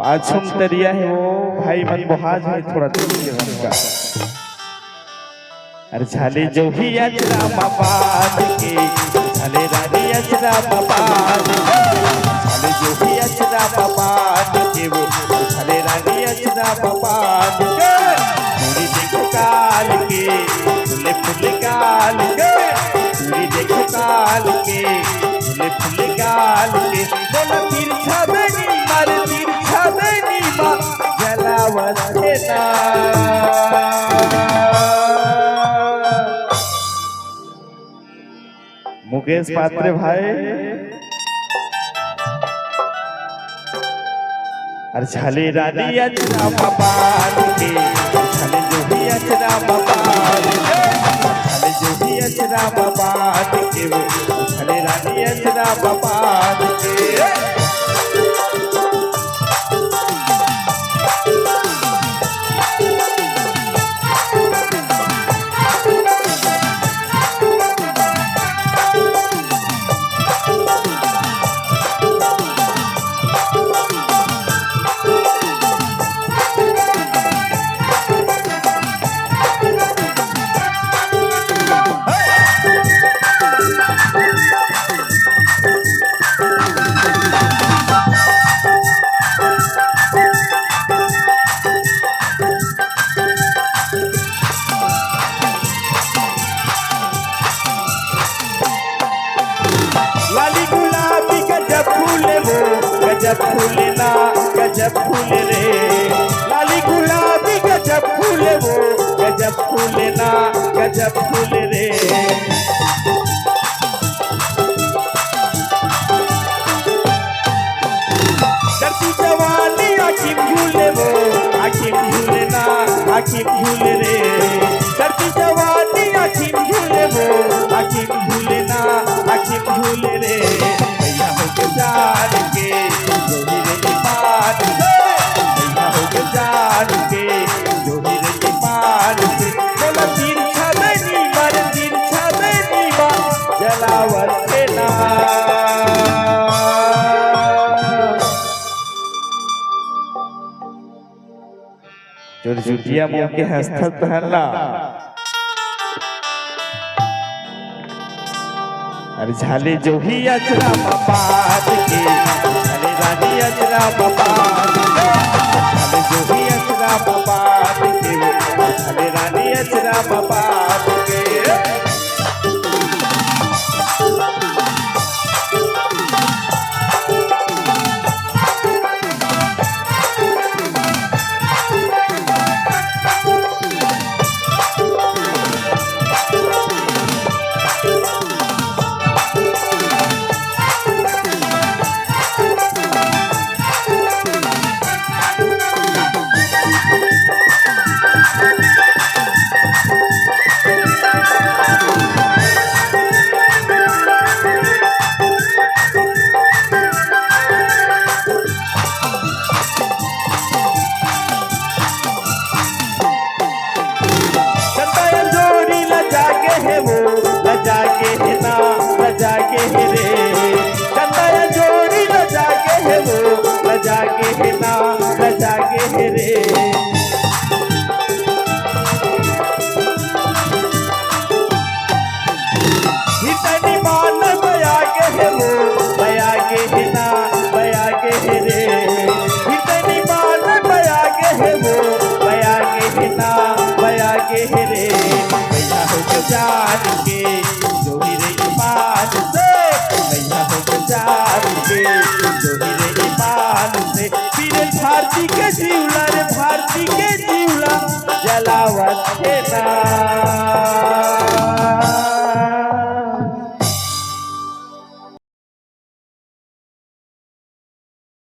पाछुम तरिया है वो भाई मन बहाज है थोड़ा का अरे झाले जो ही अजरा बाबाद के झाले रानी अजरा बाबाद झाले जो ही अजरा बाबाद के वो झाले रानी अजरा बाबाद के पूरी देखो काल के फुले फुले गाल के पूरी देखो काल के फुले फुले गाल के बोला तिरछा बनी मार तिरछा बनी माँ जलावत है ना मुकेश पात्रे भाई अरे झाले रानी अजरा बाबाद के झाले जो ही अजरा बाबाद झाले जो ही अजरा बाबाद के वो झाले रानी अजरा बाबाद के गजब फूले ना गजब फूले रे लाली गुलाबी गजब फूले वो गजब फूले ना गजब फूले रे करती जवानी आखिम झूले वो आखिम झूले ना आखिम झूले रे करती जवानी आखिम झूले वो आखिम झूले ना आखिम झूले रे भैया हो के जान के जो ही रे पान से भैया हो के जान के जो ही रे पान से बोला तिरछा बनी मर तिरछा बनी माँ जलावर के ना जो जुटिया मुँह के हस्तर पहनला अरे झाले जो ही अजरा बाबाद के झाले रानी अजरा बाबाद झाले जो ही अजरा बाबाद के झाले रानी अजरा बाबाद के लजाके है ना लजाके है रे कंदाया जोड़ी लजाके है वो लजाके है ना लजाके है रे इतनी मान बयाके है वो बयाके है ना बयाके है रे इतनी मान बयाके है वो बयाके है ना बयाके है रे भैया हो के जान के जो ही रे पान से भैया हो के जान के जो ही रे पान से फिर भारती के जीवला